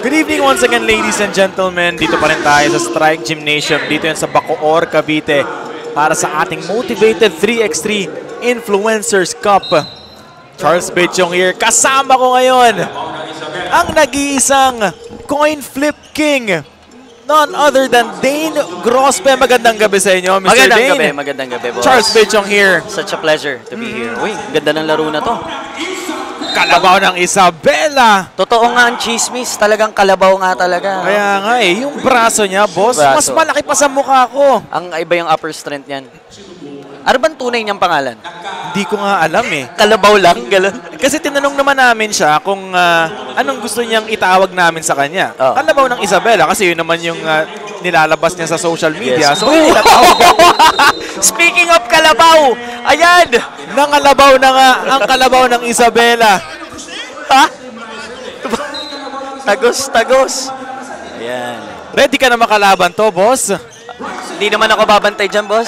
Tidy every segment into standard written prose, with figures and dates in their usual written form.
Good evening once again, ladies and gentlemen. Dito pa rin tayo sa Strike Gymnasium. Dito yan sa Bacoor, Cavite. Para sa ating Motivated 3x3 Influencers Cup. Charles Bechong here. Kasama ko ngayon ang nag-iisang coin flip king. None other than Dane Grospe. Magandang gabi sa inyo, Mr. Dane. Magandang gabi, boss. Charles Bechong here. Such a pleasure to be here. Uy, ganda ng laro na to. Kalabaw ng Isabela. Totoo nga ang chismis. Talagang kalabaw nga talaga. Kaya nga yung braso niya, boss, mas malaki pa sa mukha ko. Ang iba yung upper strength niyan. Ano bang tunay niyang pangalan? Hindi ko nga alam eh. Kalabaw lang, galon. Kasi tinanong naman namin siya kung anong gusto niyang itawag namin sa kanya. Oh. Kalabaw ng Isabela kasi yun naman yung nilalabas niya sa social media. Yes. So, Speaking of kalabaw, ayan! nangalabaw na nga ang kalabaw ng Isabela. Ha? Tagos. Ayan. Ready ka na makalaban to, boss? Hindi naman ako babantay dyan, boss.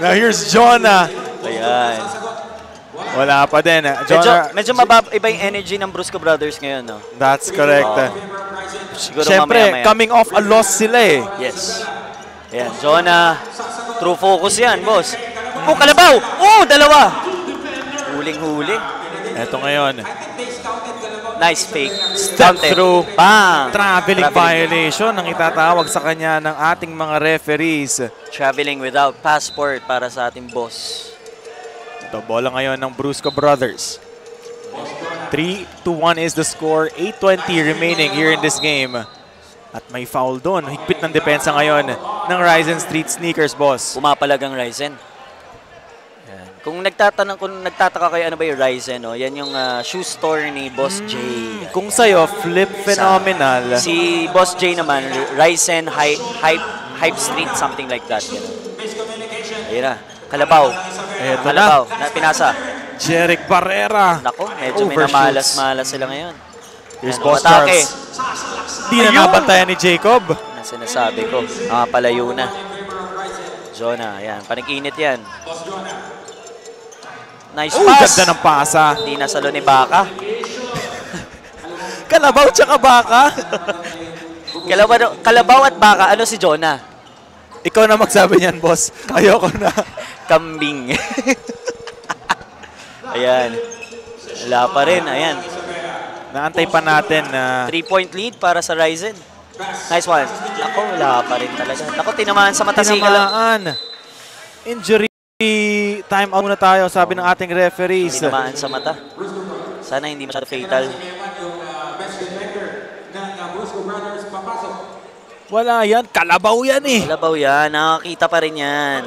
Now here's Jonah. Ayan. Wala pa din. Jonah, Medyo iba yung energy ng Brusco Brothers ngayon, no? that's correct. Siguro Siyempre, mamaya-maya. coming off a loss sila eh. Yes. Ayan, Jonah. True focus yan, boss. Oh, kalabaw! Oh, dalawa! Huling-huli. Eto ngayon. Nice fake. Step Counted. through. Bang! Traveling violation ang itatawag sa kanya ng ating mga referees. Traveling without passport para sa ating boss. Ito, bola ngayon ng Brusco Brothers. 3-1 is the score. 8:20 remaining here in this game. At may foul doon. Higpit ng depensa ngayon ng Ryzen Street Sneakers, boss. Pumapalag ang Ryzen. Yan. Kung nagtataka kayo ano ba yung Ryzen, no? Yan yung shoe store ni Boss J. Kung sa'yo, Flip Phenomenal. Si Boss J naman, Ryzen Hype Street, something like that. Yan. Ayun na. Kalabaw. Eto Kalabaw. Na pinasa. Jeric Barrera. Nako, medyo may Overshoots. namalas-malas sila ngayon. Here's Ayan, Boss atake. Charles. Di na nabantayan ni Jacob. Na sinasabi ko, palayo na. Jonah, ayan. Paniginit yan. Nice pass. Ganda ng pasa. Hindi nasalo ni Baka. Kalabaw tsaka Baka. Kalabaw at Baka, ano si Jonah? Ikaw na magsabi niyan, boss. Ayoko na. Kambing. Ayan. Wala pa rin, ayan. Naantay pa natin na 3-point lead para sa Ryzen. Nice one. Ako, wala pa rin talaga. Ako, tinamaan sa mata si tinamaan. Injury time out muna tayo, sabi ng ating referees. Tinamaan sa mata. Sana hindi masyado fatal. Wala yan. Kalabaw yan eh. Kalabaw yan. Nakakita pa rin yan.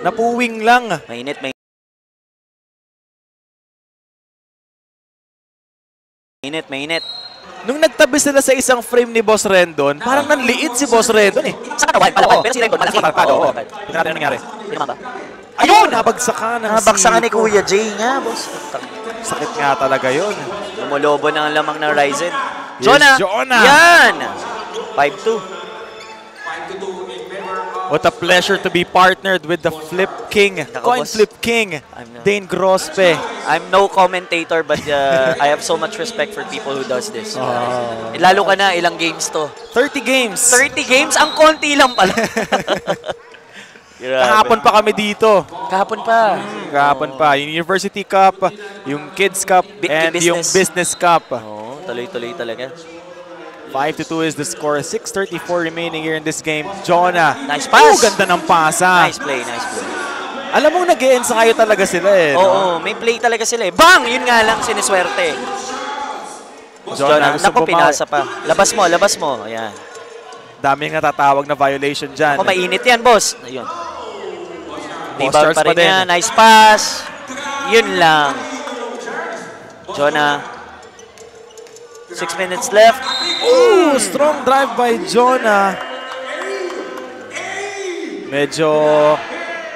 Napuwing lang. Mainit. Nung nagtabi sila sa isang frame ni Boss Rendon, parang nanliit si Boss Rendon eh. Sa katawan, palawag. Pero si Rendon, malaki. Oo. Ito natin ang nangyari. Tinama ba? Ayun! Nabagsakan ng Nabaksakan ni siko. Kuya Jay nga, boss. Sakit nga talaga yun. Lumulobo ng lamang ng Ryzen. Yes, Jonah! Jonah! Yan! 5-2. What a pleasure to be partnered with the Flip King, Coin boss. Flip King, Dane Grospe. I'm no commentator but I have so much respect for people who does this. Lalo ka na, ilang games to? 30 games. 30 games? Ang konti lang pala. Kahapon pa kami dito. Kahapon pa. Kahapon pa. Yung University Cup, yung Kids Cup, and yung Business Cup. Oo, tuloy-tuloy talaga. 5-2 is the score. 6:34 remaining here in this game. Jonah. Nice pass. Ganda ng pasa. Nice play. Alam mo, nag-e-ensayo talaga sila eh. Oo, may play talaga sila eh. Bang! Yun nga lang, siniswerte. Jonah, gusto Naku, bumawi. pinasa pa. Labas mo. Ayan. Daming natatawag na violation dyan. Ako, mainit yan, boss. Ayun. Boss Rebound Charles pa rin pa din. yan. Nice pass. Yun lang. Jonah. 6 minutes left. Ooh, strong drive by Jonah. Medyo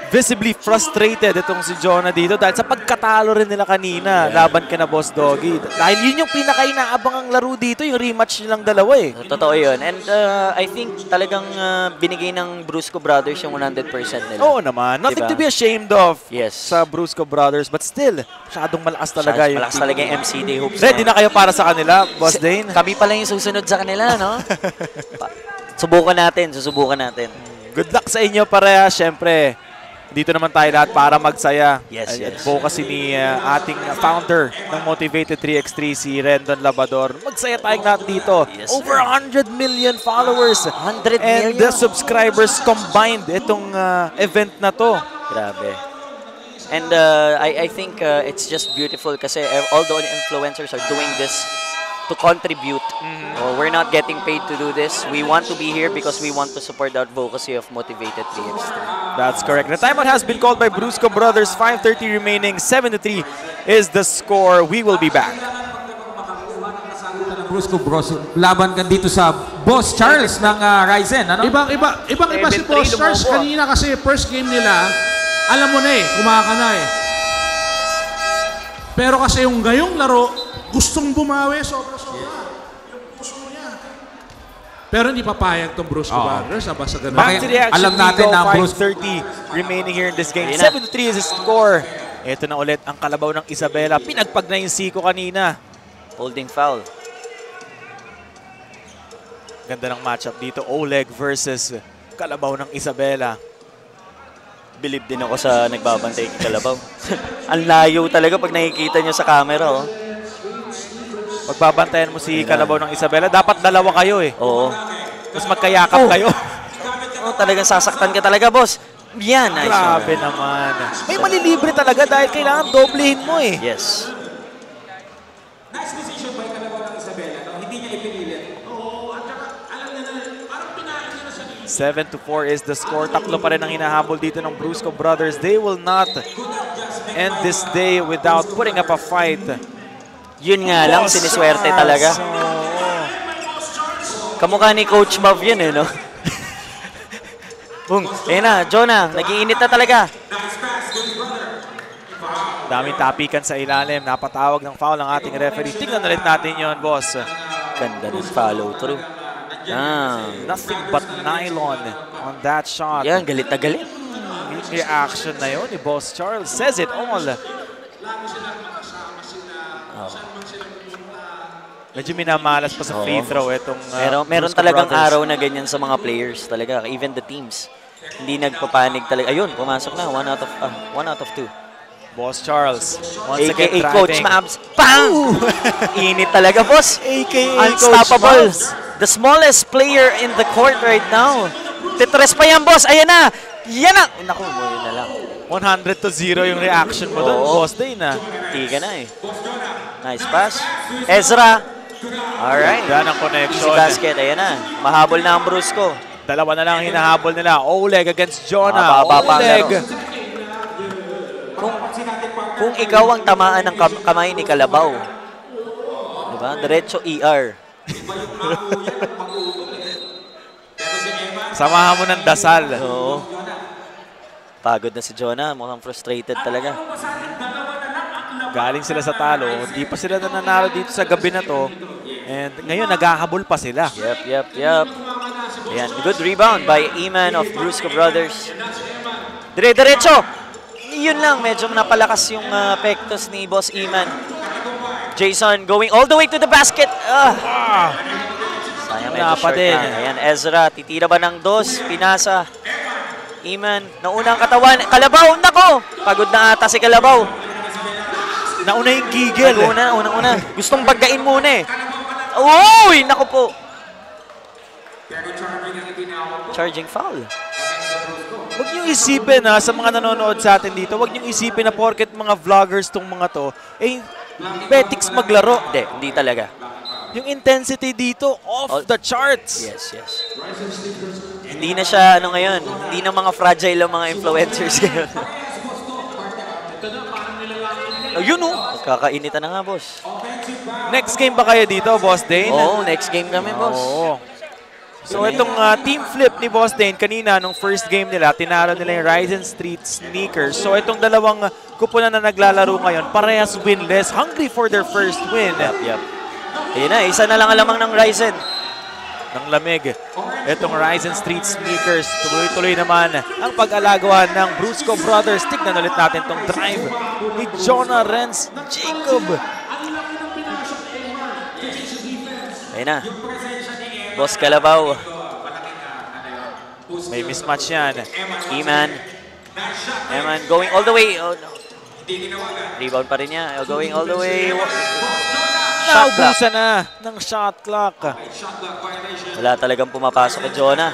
visibly frustrated itong si Jonah dito dahil sa pagkatalo rin nila kanina laban ka na Boss Doggy. Dahil yun yung pinaka-inaabangang laro dito, yung rematch nilang dalawa eh. Totoo yun. And I think talagang binigay ng Brusco Brothers yung 100% nila. Oo naman. Nothing Diba? to be ashamed of Yes. sa Brusco Brothers. But still, masyadong malakas talaga yung Malakas talaga yung MCD hoops. Ready na kayo para sa kanila, Boss Dane? Kami pala yung susunod sa kanila, no? Susubukan natin. Good Good luck sa inyo pareha. Siyempre, dito naman tayo lahat para magsaya. Yes, yes. Advocacy ni ating founder ng Motivated 3x3, si Rendon Labador. Magsaya tayong lahat dito. Yes, Over 100 million followers. 100 And million. the subscribers combined itong event na to. Grabe. And I think it's just beautiful kasi all the influencers are doing this to contribute. We're not getting paid to do this. We want to be here because we want to support the advocacy of Motivated 3x3. That's correct. The timeout has been called by Brusco Brothers. 5:30 remaining. 7-3 is the score. We will be back. Brusco Bros, laban ka dito sa Boss Charles ng Ryzen, ano? Ibang-iba si Boss Charles. Kanina kasi first game nila, alam mo na eh, kumaka na eh. Pero kasi yung ngayong laro, gustong bumawi, sobra-sobra. Yung puso niya. Pero hindi papayag tong Brusco Brothers, basta ganun. Back to the action. Alam natin Nico, na ang 5:30 remaining here in this game. Ayun na. 7-3 is the score. Ito na ulit ang kalabaw ng Isabela. Pinagpag na yung Zico kanina. Holding foul. Ganda ng matchup dito. Oleg versus kalabaw ng Isabela. Believe din ako sa nagbabantay kay Kalabaw. Ang layo talaga pag nakikita nyo sa camera, oh. Pagbabantayan mo si kalabaw ng Isabela, dapat dalawa kayo eh. Oo. Tapos magkayakap kayo. Oh, talagang sasaktan ka talaga, boss. Yan, nice. Grabe naman. May malilibre talaga dahil kailangan doblehin mo eh. Yes. 7-4 is the score. Tatlo pa rin ang hinahabol dito ng Brusco Brothers. They will not end this day without putting up a fight. Yun nga lang, siniswerte talaga. Kamukha ni Coach Mav yun eh, no? Boom. Ayun na, Jonah, nag-iinit na talaga. Daming tapikan sa ilalim. Napatawag ng foul ang ating referee. Tingnan ulit natin yon, boss. Ganda ng follow through. Nothing but nylon on that shot. Yan, galit na galit. Yung reaction na yun ni Boss Charles says it all. Medyo minamalas pa sa free throw itong Meron Brusco talagang Brothers. araw na ganyan sa mga players talaga, even the teams. Hindi nagpapanig talaga. Ayun, pumasok na. 1 out of 2. Boss Charles, once again AKA Coach driving. Mabs. Bang! Init talaga, boss. AKA Unstoppable. Coach Mabs. The smallest player in the court right now. Titres pa yan, boss. Ayan na. Yan na. Naku, yun na lang. 100-0 yung reaction mo doon, Oo. Boss Dane. Hindi ka na eh. Nice pass. Ezra. Alright. Yan ang Easy connection. basket. Ayan na. Mahabol na ang Brusco. Dalawa na lang ang hinahabol nila. Oleg against Jonah. Mababa pa ang Oleg. laro. Kung ikaw ang tamaan ng kamay ni Kalabaw, diba? Diretso ER. Samahan mo ng dasal. Oo. Pagod na si Jonah. Mukhang frustrated talaga. Galing sila sa talo. Di pa sila nananalo dito sa gabi na to. And ngayon, naghahabol pa sila. Yep. Ayan. Good rebound by Iman of Brusco Brothers. Diretso! Yun lang. Medyo napalakas yung pektos ni Boss Iman. Jason going all the way to the basket. Sayang, medyo short na. Ayan, Ezra. Titira ba ng dos? Pinasa. Iman. Nauna ang katawan. Kalabaw! Nako! Pagod na ata si Kalabaw. Nauna yung gigil. Una. Gustong bagain muna eh. Uy! Nako po. Charging foul. Huwag niyong isipin sa mga nanonood sa atin dito, huwag niyong isipin na porket mga vloggers tong mga to, betix maglaro. Hindi talaga. Yung intensity dito, off the charts. Yes. Hindi na siya, ngayon, hindi na mga fragile ang mga influencers ngayon. Ayun kakainitan na nga, boss. Next game ba kayo dito, Boss Dane? Oo, next game kami, boss. Oo. So itong team flip ni Boss Dane kanina nung first game nila, tinalo nila yung Ryzen Street Sneakers. So itong dalawang kupunan na naglalaro ngayon, parehas winless, hungry for their first win. Yep. Ayun na, isa na lang alamang ng Ryzen. Ng lamig. Itong Ryzen Street Sneakers, tuloy-tuloy naman ang pag-alagawan ng Brusco Brothers. Tignan ulit natin itong drive ni Jonah Renz Jacob. Ayun na. Boss Kalabaw. May mismatch yan. Eman. Eman going all the way. Oh, no. Rebound pa rin niya. Going all the way. Shot clock. Naubusan na ng shot clock. Wala talagang pumapasok kay Jonah.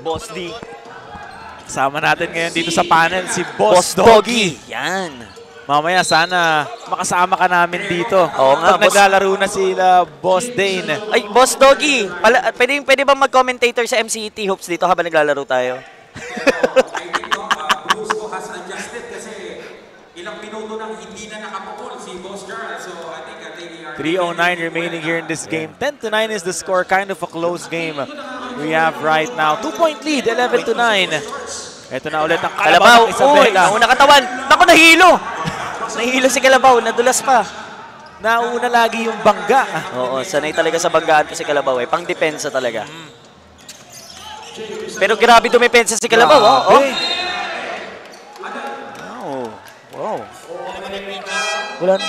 Boss D. Kasama natin ngayon dito sa panel si Boss Doggy. Yan. Mamaya sana makasama ka namin dito. Oo nga, Pag Boss. naglalaro na sila Boss Dane. Ay, Boss Doggy. Pwede ba mag-commentator sa MCET Hoops dito habang naglalaro tayo? Brusco has adjusted kasi ilang minuto nang hindi na nakapukol si Boss Charles. So I think they are 3:09 remaining here in this game. 10-9 is the score. Kind of a close game we have right now. 2-point lead, 11-9. Ito na ulit ang Kalabaw. Kalabaw ng Uy, Isabela. nauna katawan. Naku, nahilo. Nahilo si Kalabaw. Nadulas pa. Nauna lagi yung bangga. Oo, sanay talaga sa banggaan ko si Kalabaw eh. Pang-depensa talaga. Pero grabe dumepensa si Kalabaw. Oh. Grabe. Oh. Wow. Wala na.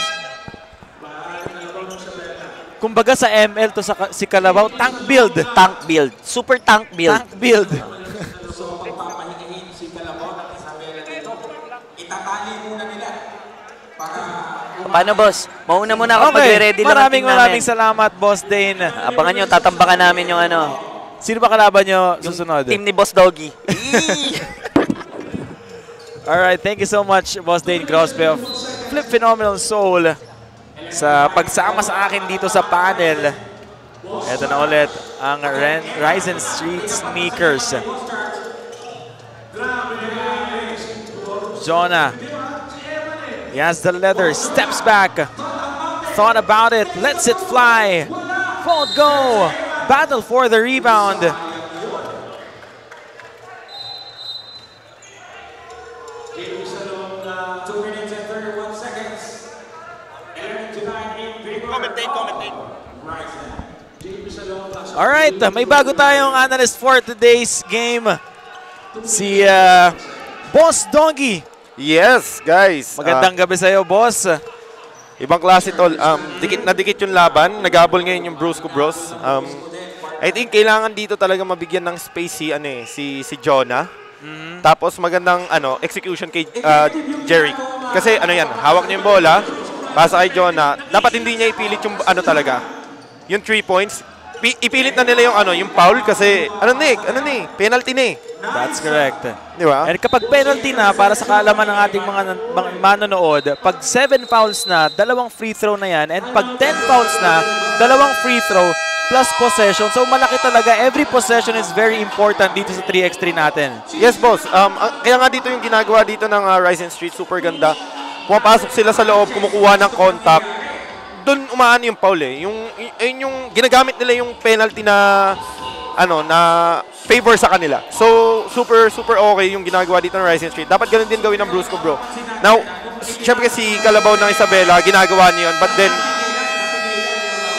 Kumbaga sa ML to si Kalabaw, tank build. Tank build. Super tank build. Tank build. Paano, boss? Mauna muna ako. Pag-ready lang ang team Maraming namin. salamat, Boss Dane. Abangan nyo, tatambakan namin yung ano. Sino ba kalaban nyo susunod? Team ni Boss Doggy. Alright, thank you so much, Boss Dane Crosby of Flip Phenomenal Soul sa pagsama sa akin dito sa panel. Ito na ulit ang Ryzen Street Sneakers. Jonah. He has the leather, steps back. Thought about it, lets it fly. Won't go. Battle for the rebound. Alright, may bago tayong analyst for today's game. Si Boss Doggy. Yes, guys. Magandang gabi sa'yo, boss. Ibang klase tol. Dikit na dikit yung laban. Nagabol ngayon yung Brusco Bros. I think kailangan dito talaga mabigyan ng space si Jonah. Tapos magandang execution kay Jerry. Kasi hawak niya yung bola. Pasa kay Jonah. Dapat hindi niya ipilit yung talaga. Yung 3 points. Ipilit na nila yung foul kasi penalty na eh. That's correct. Di ba? And kapag penalty na, para sa kaalaman ng ating mga manonood, pag 7 fouls na, 2 free throw na yan. And pag 10 fouls na, 2 free throw plus possession. So malaki talaga. Every possession is very important dito sa 3x3 natin. Yes, boss. Kaya nga dito yung ginagawa dito ng Ryzen Street, super ganda. Pumapasok sila sa loob, kumukuha ng contact. Doon umaan yung foul eh. Yung ginagamit nila yung penalty na na favor sa kanila. So, super okay yung ginagawa dito ng Ryzen Street. Dapat ganun din gawin ng Brusco, bro. Now, syempre si Kalabaw ng Isabela, ginagawa niya yun. But then,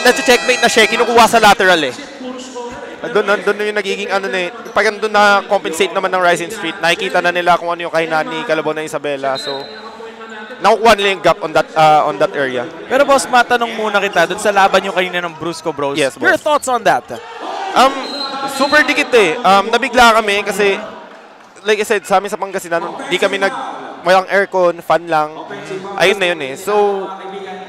nasi-checkmate na siya, kinukuha sa lateral eh. Doon yung nagiging pag doon na compensate naman ng Ryzen Street, nakikita na nila kung ano yung kahinaan ni Kalabaw ng Isabela. So, nakukuha nila yung gap on that area. Pero boss, matanong muna kita dun sa laban yung kanina ng Brusco Bros. Yes, boss. Your thoughts on that? Super dikit eh. Nabigla kami kasi, like I said, sa amin sa Pangasinan, di kami walang aircon, fan lang. Ayun na yun eh. So,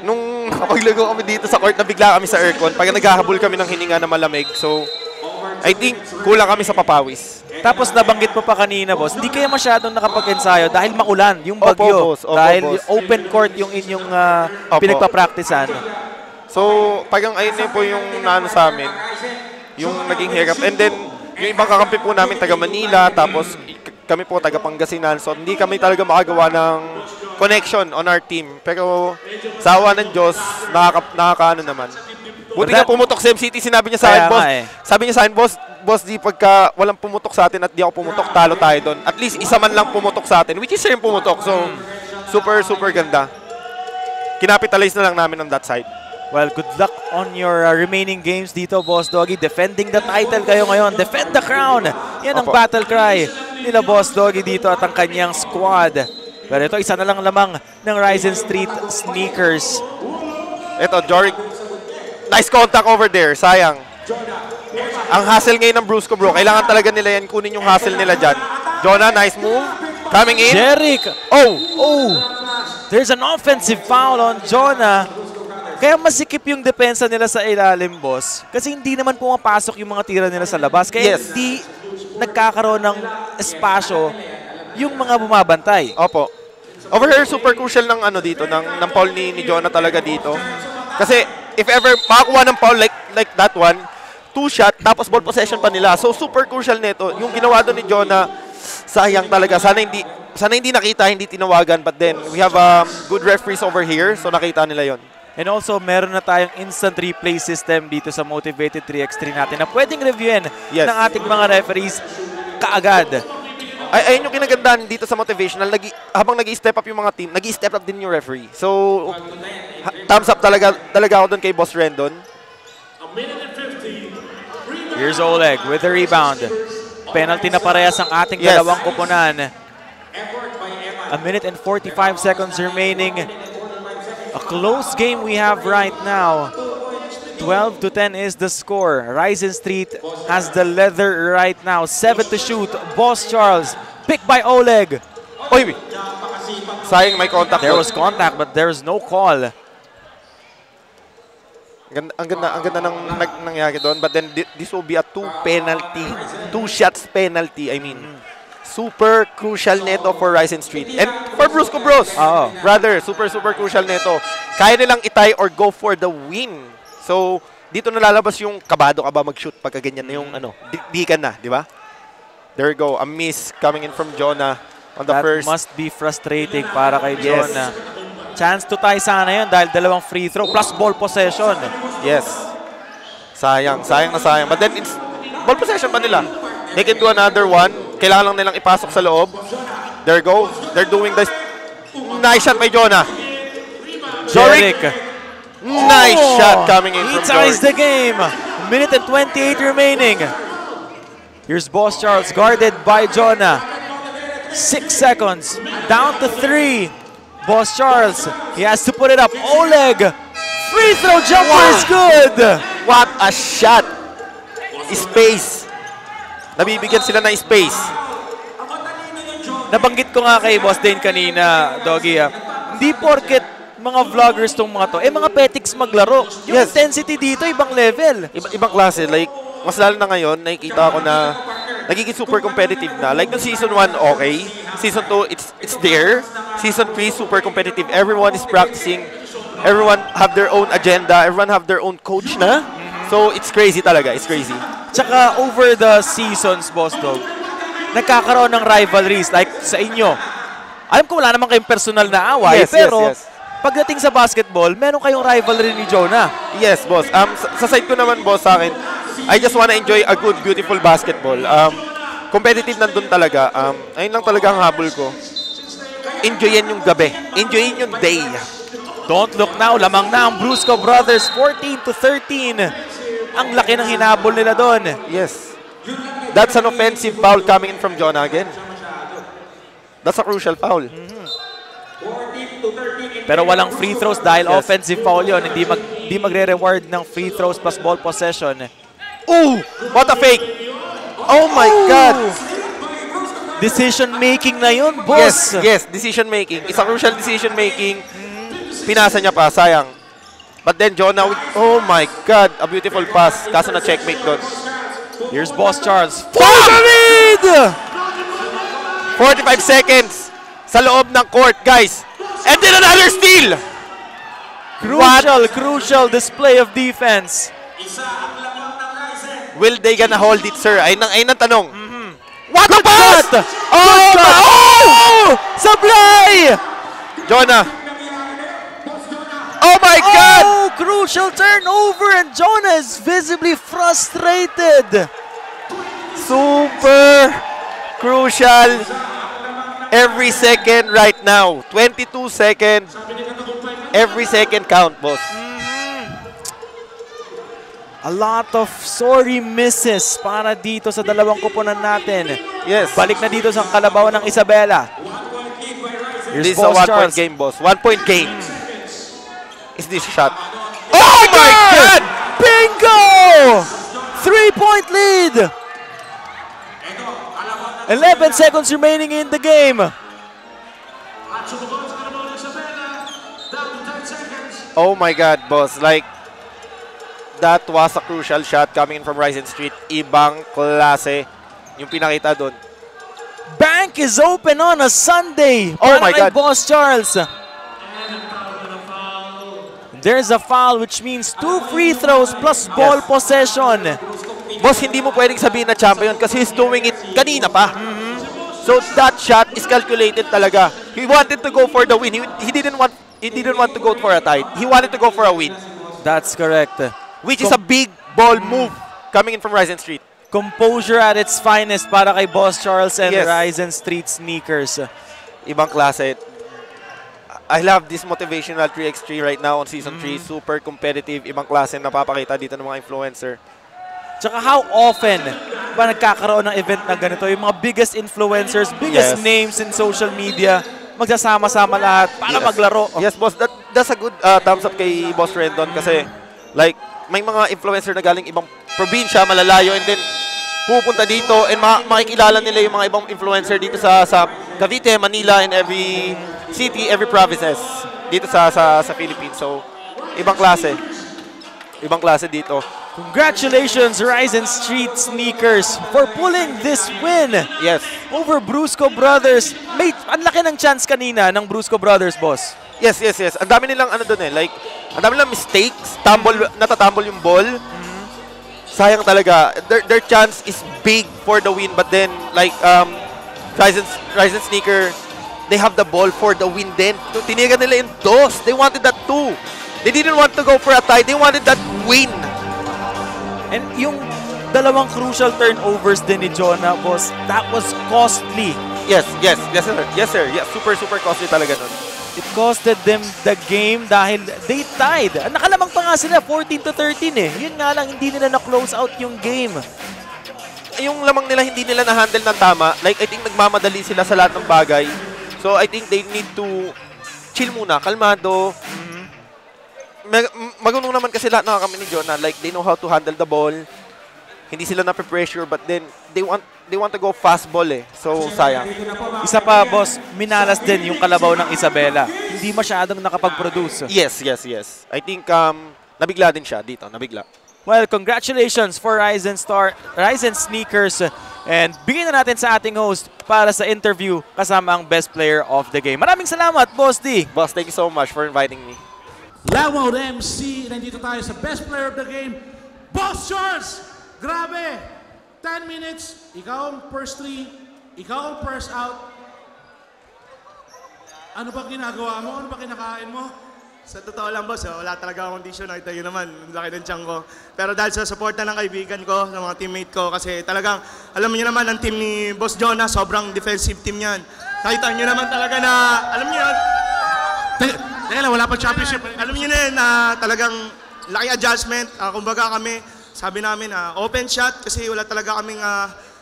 nung nakapaglago kami dito sa court, nabigla kami sa aircon. Pag naghahabol kami ng hininga na malamig. So, I think kulang kami sa papawis. Tapos nabanggit mo pa kanina, boss, hindi kayo masyadong nakapag-ensayo dahil maulan, yung bagyo. Opo, dahil boss. open court yung inyong Opo. pinagpa-practicean. So, pag ayun na po yung sa amin, yung naging hirap. And then, yung ibang kakampi po namin, taga Manila, tapos kami po taga Pangasinan, so hindi kami talaga makagawa ng connection on our team. Pero sa awa ng Diyos, nakakaano naman. Buti nga pumutok sa MCT, sinabi niya sa akin, boss. Sabi niya sa akin, boss, di pagka walang pumutok sa atin at di ako pumutok, talo tayo doon. At least isa man lang pumutok sa atin, which is siya yung pumutok. So, super ganda. Kinapitalize na lang namin on that side. Well, good luck on your remaining games dito, Boss Doggy. Defending the title kayo ngayon. Defend the crown. Yan ang battle cry nila Boss Doggy dito at ang kanyang squad. Pero ito, isa na lang lamang ng Ryzen Street Sneakers. Ito, Jorik. Nice contact over there. Sayang. Ang hustle ngayon ng Brusco, bro. Kailangan talaga nila yan. Kunin yung hustle nila dyan. Jonah, nice move. Coming in. Jeric. Oh! There's an offensive foul on Jonah. Kaya masikip yung depensa nila sa ilalim, boss. Kasi hindi naman pumapasok yung mga tira nila sa labas. Kaya hindi nagkakaroon ng espasyo yung mga bumabantay. Opo. Over here, super crucial ng ano dito, ng foul ni Jonah talaga dito. Kasi if ever makakuha ng foul like that one, 2-shot, tapos ball possession pa nila. So super crucial nito. Yung ginawa doon ni Jonah, sayang talaga. Sana hindi nakita, hindi tinawagan. But then, we have good referees over here. So nakita nila yon. And also, meron na tayong instant replay system dito sa Motivated 3x3 natin na pwedeng reviewin ng ating mga referees kaagad. Ayun yung kinagandaan dito sa Motivational. Habang nag-i-step up yung mga team, nag-i-step up din yung referee. So, thumbs up talaga ako doon kay Boss Rendon. Here's Oleg with the rebound. Penalty na parehas ang ating dalawang kupunan. A minute and 45 seconds remaining. A close game we have right now. 12-10 is the score. Ryzen Street has the leather right now. 7 to shoot. Boss Charles, picked by Oleg. Oy, sayang may contact. There was contact but there's no call. Ang ganda ng nangyari doon. But then this will be a 2 shots penalty. I mean, super crucial neto for Ryzen Street. And for Brusco Bros. Brother, super crucial neto. Kaya nilang itay or go for the win. So, dito nalalabas yung kabado ka ba mag-shoot pagka ganyan na yung di ka na, di ba? There we go. A miss coming in from Jonah on the first. That must be frustrating para kay Jonah. Chance to tie sana yun dahil dalawang free throw plus ball possession. Yes. Sayang na sayang. But then, it's ball possession pa nila. They can do another one. Kailangan lang nilang ipasok sa loob. There go. They're doing this. Nice shot by Jonah. Jeric. Nice shot coming in from He ties the game. A minute and 28 remaining. Here's Boss Charles guarded by Jonah. 6 seconds. Down to 3. Boss Charles. He has to put it up. Oleg. Free throw jumper is good. What a shot. Space. Nabibigyan sila ng space. Nabanggit ko nga kay Boss Dane kanina, Doggy. Hindi porket mga vloggers tong mga to, mga petics maglaro. Yung intensity dito, ibang level. Ibang klase. Like, mas lalo na ngayon, nakikita ko na nagiging super competitive na. Like, no Season 1, okay. Season 2, it's there. Season 3, super competitive. Everyone is practicing. Everyone have their own agenda. Everyone have their own coach na. So, it's crazy talaga. It's crazy. Tsaka over the seasons, Boss Dog, nagkakaroon ng rivalries like sa inyo. Alam ko wala naman kayong personal na away, pero pagdating sa basketball, meron kayong rivalry ni Jonah. Yes, boss. Sa side ko naman, boss, sa akin, I just wanna enjoy a good, beautiful basketball. Competitive nandun talaga. Ayun lang talaga ang habol ko. Enjoyin yung gabi. Enjoyin yung day. Don't look now. Lamang na ang Brusco Brothers, 14-13. Ang laki ng hinabol nila doon. Yes. That's an offensive foul coming in from Jonah again. That's a crucial foul. Pero walang free throws dahil offensive foul yun. Hindi magre-reward ng free throws plus ball possession. Ooh! What a fake! Oh my God! Decision making na yun, boss. Yes, decision making. It's a crucial decision making. Pinasa niya pa, sayang. But then Jonah, oh my God, a beautiful pass. Kaso na checkmate doon. Here's Boss Charles. Lead! 45 seconds sa loob ng court, guys. And then another steal! Crucial display of defense. Will they gonna hold it, sir? Ayun ang tanong. What a pass! Shot! Oh! Oh! Sablay! Jonah! Oh my God! Oh, crucial turnover and Jonah is visibly frustrated. Super crucial. Every second right now. 22 seconds. Every second count, boss. A lot of sorry misses para dito sa dalawang kuponan natin. Yes. Balik na dito sa kalabaw ng Isabela. Here's This is a Boss 1-point Charles. game, boss. 1-point game. Is this shot? Oh my God! Bingo! 3-point lead. 11 seconds remaining in the game. Oh my God, boss. Like, that was a crucial shot coming in from Ryzen Street. Ibang klase yung pinakita doon. Bank is open on a Sunday. Oh para my kay God. Boss Charles. There's a foul which means 2 free throws plus ball possession. Boss, hindi mo pwedeng sabihin na champion kasi he's doing it kanina pa. So that shot is calculated talaga. He wanted to go for the win. He didn't want to go for a tie. He wanted to go for a win, That's correct. which is a big ball move coming in from Ryzen Street. Composure at its finest para kay Boss Charles and Yes. Ryzen Street Sneakers. Ibang klase. I love this motivational 3x3 right now on Season 3. Super competitive. Ibang klase na napapakita dito ng mga influencer. Tsaka how often ba nagkakaroon ng event na ganito? Yung mga biggest influencers, biggest Yes. names in social media, magsasama-sama lahat para maglaro. Yes, boss. That's a good thumbs up kay Boss Rendon kasi like may mga influencer na galing ibang probinsya, malalayo, and then pupunta dito and makikilala nila yung mga ibang influencer dito sa Cavite, Manila, and every city, every provinces dito sa Philippines. So, ibang klase. Ibang klase dito. Congratulations, Ryzen Street Sneakers, for pulling this win Yes. over Brusco Brothers. May ang laki ng chance kanina ng Brusco Brothers, boss. Yes. Ang dami nilang ano doon eh. Like, ang dami nilang mistakes. Natatumble yung ball. Sayang talaga. Their chance is big for the win. But then, like, Ryzen Sneaker, they have the ball for the win then. Tinigan nila yung dos. They wanted that too. They didn't want to go for a tie. They wanted that win. And yung dalawang crucial turnovers din ni Jonah, boss, that was costly. Yes, sir. Yes, super costly talaga nun. It costed them the game dahil they tied. Nakalamang pa nga sila, 14-13 eh. Yun nga lang, hindi nila na-close out yung game. Yung lamang nila, hindi nila na-handle ng tama. Like, I think nagmamadali sila sa lahat ng bagay. So, I think they need to chill muna, kalmado. Magunong naman kasi lahat ng kami ni Jonah. Like, they know how to handle the ball. Hindi sila na-pressure, but then, they want to go fast ball eh. So, sayang. Isa pa, boss, minalas din yung kalabaw ng Isabela. Hindi masyadong nakapag-produce. Yes. I think, nabigla din siya dito, nabigla. Well, congratulations for Ryzen Sneakers. And bigyan na natin sa ating host para sa interview kasama ang best player of the game. Maraming salamat, Boss D. Boss, thank you so much for inviting me. Loud MC, nandito tayo sa best player of the game, Boss Charles! Grabe! 10 minutes, ikaw ang first 3, ikaw ang first out. Ano ba ginagawa mo? Ano ba kinakain mo? Sa totoo lang, boss, wala talaga akong kondisyon. Nakita nyo naman, ang laki ng tiyan ko. Pero dahil sa suporta ng kaibigan ko, ng mga teammate ko, kasi talagang, alam niyo naman, ang team ni Boss Jonah, sobrang defensive team yan. Nakita nyo naman talaga na, alam niyo yan, Teka lang, wala pa championship. alam niyo na yun, na talagang laki adjustment. Kumbaga kami, sabi namin, open shot, kasi wala talaga kaming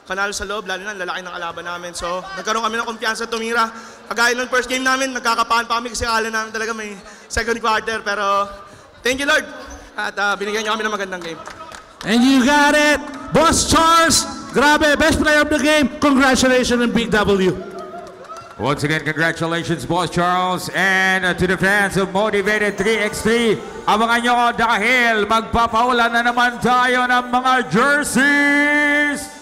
panalo sa loob, lalo na lalaki ng kalaban namin. So, nagkaroon kami ng kumpiyansa tumira. Kagaya ng first game namin, nagkakapahan pa kami kasi akala namin talaga may second quarter. Pero, thank you Lord. At binigyan niyo kami ng magandang game. And you got it! Boss Charles! Grabe, best player of the game. Congratulations and big W. Once again, congratulations, Boss Charles, and to the fans of Motivated 3x3. Abangan nyo dahil magpapaulan na naman tayo ng mga jerseys!